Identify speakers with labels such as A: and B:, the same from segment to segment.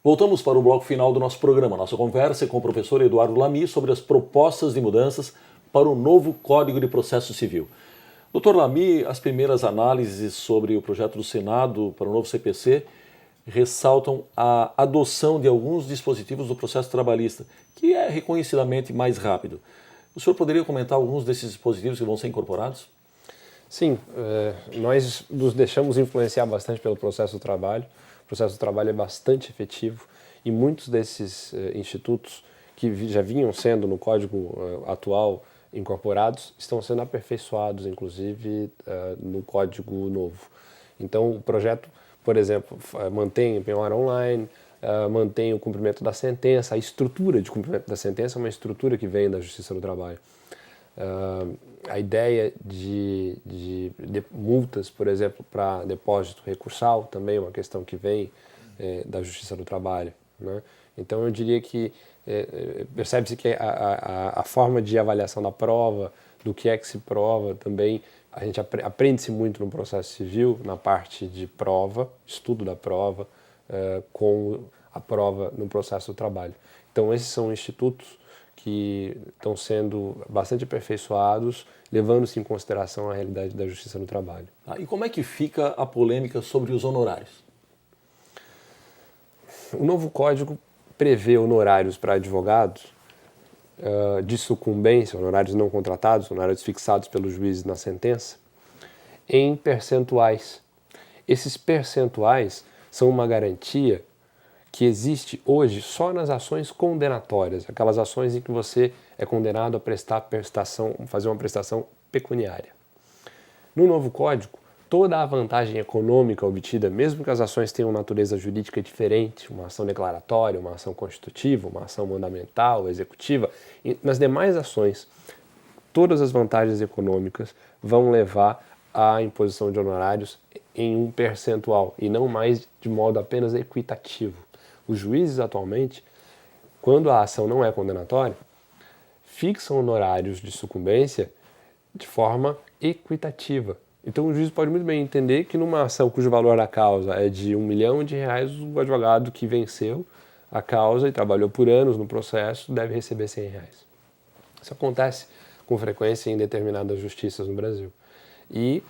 A: Voltamos para o bloco final do nosso programa. Nossa conversa é com o professor Eduardo Lamy sobre as propostas de mudanças para o novo Código de Processo Civil. Doutor Lamy, as primeiras análises sobre o projeto do Senado para o novo CPC ressaltam a adoção de alguns dispositivos do processo trabalhista, que é reconhecidamente mais rápido. O senhor poderia comentar alguns desses dispositivos que vão ser incorporados?
B: Sim, nós nos deixamos influenciar bastante pelo processo do trabalho. O processo do trabalho é bastante efetivo e muitos desses institutos que já vinham sendo no código atual incorporados estão sendo aperfeiçoados, inclusive, no código novo. Então, o projeto, por exemplo, mantém a penhora online, mantém o cumprimento da sentença, a estrutura de cumprimento da sentença é uma estrutura que vem da Justiça do Trabalho. A ideia de multas, por exemplo, para depósito recursal, também é uma questão que vem da Justiça do Trabalho, né? Então, eu diria que percebe-se que a forma de avaliação da prova, do que é que se prova, também a gente aprende-se muito no processo civil, na parte de prova, estudo da prova, com a prova no processo do trabalho. Então, esses são institutos que estão sendo bastante aperfeiçoados, levando-se em consideração a realidade da Justiça no Trabalho.
A: E como é que fica a polêmica sobre os honorários?
B: O novo código prevê honorários para advogados de sucumbência, honorários não contratados, honorários fixados pelos juízes na sentença, em percentuais. Esses percentuais são uma garantia que existe hoje só nas ações condenatórias, aquelas ações em que você é condenado a fazer uma prestação pecuniária. No novo código, toda a vantagem econômica obtida, mesmo que as ações tenham natureza jurídica diferente, uma ação declaratória, uma ação constitutiva, uma ação mandamental, executiva, nas demais ações, todas as vantagens econômicas vão levar à imposição de honorários em um percentual e não mais de modo apenas equitativo. Os juízes atualmente, quando a ação não é condenatória, fixam honorários de sucumbência de forma equitativa. Então o juiz pode muito bem entender que numa ação cujo valor da causa é de R$1 milhão, o advogado que venceu a causa e trabalhou por anos no processo deve receber R$100. Isso acontece com frequência em determinadas justiças no Brasil. E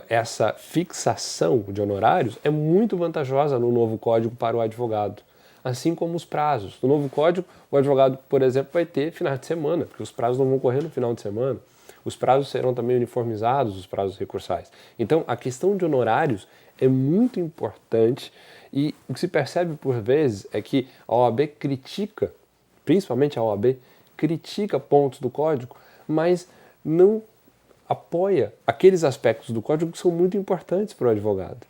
B: essa fixação de honorários é muito vantajosa no novo código para o advogado, assim como os prazos. No novo código, o advogado, por exemplo, vai ter finais de semana, porque os prazos não vão correr no final de semana. Os prazos serão também uniformizados, os prazos recursais. Então, a questão de honorários é muito importante e o que se percebe por vezes é que a OAB critica, principalmente a OAB, critica pontos do código, mas não apoia aqueles aspectos do código que são muito importantes para o advogado.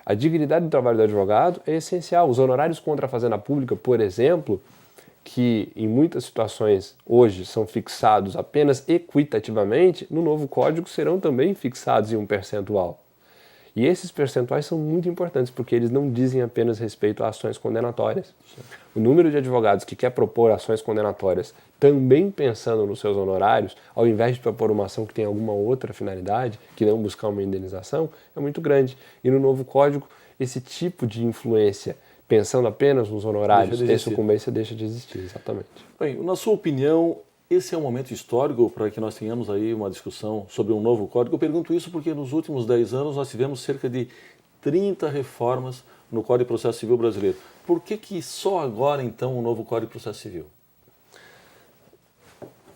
B: A dignidade do trabalho do advogado é essencial. Os honorários contra a fazenda pública, por exemplo, que em muitas situações hoje são fixados apenas equitativamente, no novo código serão também fixados em um percentual. E esses percentuais são muito importantes, porque eles não dizem apenas respeito a ações condenatórias. O número de advogados que quer propor ações condenatórias também pensando nos seus honorários, ao invés de propor uma ação que tem alguma outra finalidade, que não buscar uma indenização, é muito grande. E no novo código, esse tipo de influência, pensando apenas nos honorários de sucumbência, deixa de existir, exatamente.
A: Bem, na sua opinião, esse é um momento histórico para que nós tenhamos aí uma discussão sobre um novo código? Eu pergunto isso porque nos últimos 10 anos nós tivemos cerca de 30 reformas no Código de Processo Civil brasileiro. Por que só agora, então, o novo Código de Processo Civil?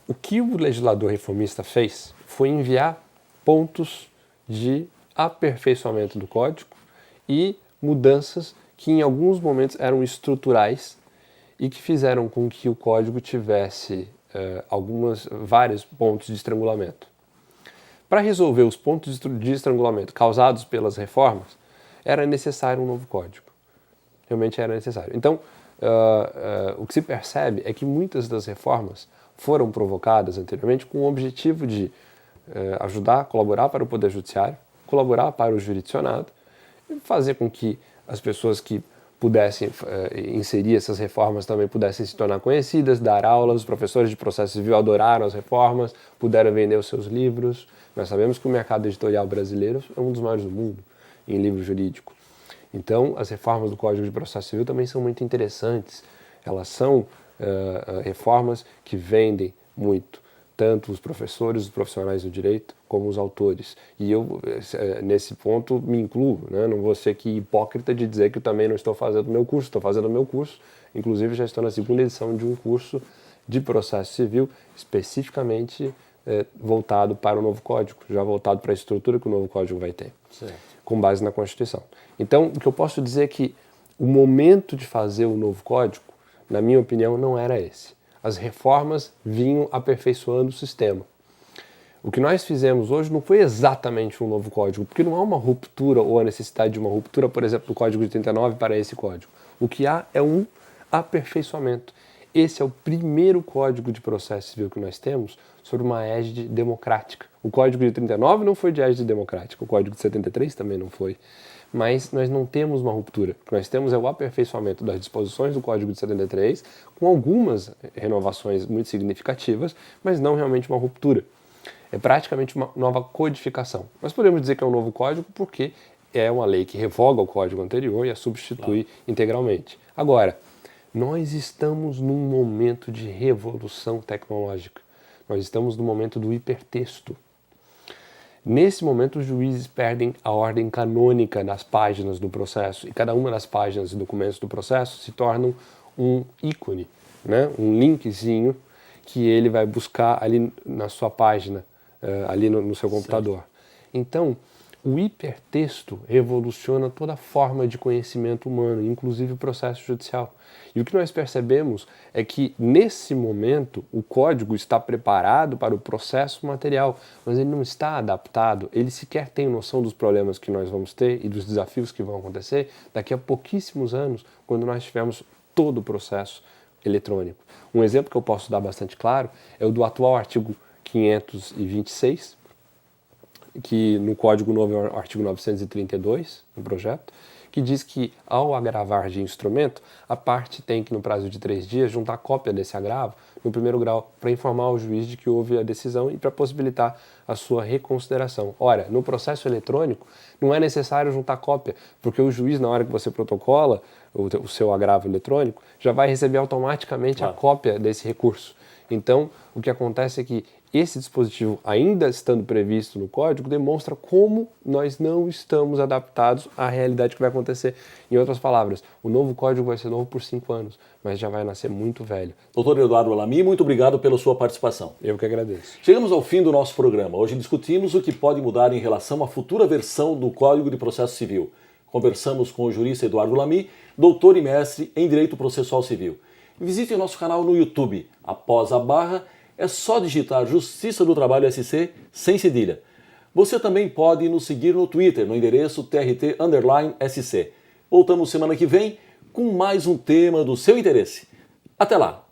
B: O que o legislador reformista fez foi enviar pontos de aperfeiçoamento do código e mudanças que em alguns momentos eram estruturais e que fizeram com que o código tivesse vários pontos de estrangulamento. Para resolver os pontos de estrangulamento causados pelas reformas, era necessário um novo código. Realmente era necessário. Então, o que se percebe é que muitas das reformas foram provocadas anteriormente com o objetivo de ajudar, colaborar para o Poder Judiciário, colaborar para o jurisdicionado e fazer com que as pessoas que pudessem inserir essas reformas também pudessem se tornar conhecidas, dar aulas. Os professores de processo civil adoraram as reformas, puderam vender os seus livros. Nós sabemos que o mercado editorial brasileiro é um dos maiores do mundo em livro jurídico. Então, as reformas do Código de Processo Civil também são muito interessantes. Elas são reformas que vendem muito, tanto os professores, os profissionais do direito, como os autores. E eu, nesse ponto, me incluo, né? Não vou ser aqui hipócrita de dizer que eu também não estou fazendo o meu curso, estou fazendo o meu curso. Inclusive, já estou na segunda edição de um curso de processo civil, especificamente voltado para o novo Código, já voltado para a estrutura que o novo Código vai ter, com base na Constituição. Então, o que eu posso dizer é que o momento de fazer o novo Código, na minha opinião, não era esse. As reformas vinham aperfeiçoando o sistema. O que nós fizemos hoje não foi exatamente um novo código, porque não há uma ruptura ou a necessidade de uma ruptura, por exemplo, do Código de 39 para esse código. O que há é um aperfeiçoamento. Esse é o primeiro Código de Processo Civil que nós temos sobre uma égide democrática. O Código de 39 não foi de égide democrática, o Código de 73 também não foi. Mas nós não temos uma ruptura. O que nós temos é o aperfeiçoamento das disposições do Código de 73, com algumas renovações muito significativas, mas não realmente uma ruptura. É praticamente uma nova codificação. Nós podemos dizer que é um novo código porque é uma lei que revoga o código anterior e a substitui integralmente. Agora, nós estamos num momento de revolução tecnológica. Nós estamos no momento do hipertexto. Nesse momento, os juízes perdem a ordem canônica nas páginas do processo e cada uma das páginas e documentos do processo se tornam um ícone, né? Um linkzinho que ele vai buscar ali na sua página, ali no seu computador. Então, o hipertexto revoluciona toda forma de conhecimento humano, inclusive o processo judicial. E o que nós percebemos é que, nesse momento, o código está preparado para o processo material, mas ele não está adaptado, ele sequer tem noção dos problemas que nós vamos ter e dos desafios que vão acontecer daqui a pouquíssimos anos, quando nós tivermos todo o processo eletrônico. Um exemplo que eu posso dar bastante claro é o do atual artigo 526, que no Código Novo é o artigo 932, no projeto, que diz que, ao agravar de instrumento, a parte tem que, no prazo de 3 dias, juntar cópia desse agravo no primeiro grau para informar o juiz de que houve a decisão e para possibilitar a sua reconsideração. Ora, no processo eletrônico, não é necessário juntar cópia, porque o juiz, na hora que você protocola o seu agravo eletrônico, já vai receber automaticamente a cópia desse recurso. Então, o que acontece é que esse dispositivo, ainda estando previsto no código, demonstra como nós não estamos adaptados à realidade que vai acontecer. Em outras palavras, o novo código vai ser novo por 5 anos, mas já vai nascer muito velho.
A: Doutor Eduardo Lamy, muito obrigado pela sua participação.
B: Eu que agradeço.
A: Chegamos ao fim do nosso programa. Hoje discutimos o que pode mudar em relação à futura versão do Código de Processo Civil. Conversamos com o jurista Eduardo Lamy, doutor e mestre em Direito Processual Civil. Visite o nosso canal no YouTube. Após a barra, é só digitar Justiça do Trabalho SC sem cedilha. Você também pode nos seguir no Twitter, no endereço TRT_SC. Voltamos semana que vem com mais um tema do seu interesse. Até lá!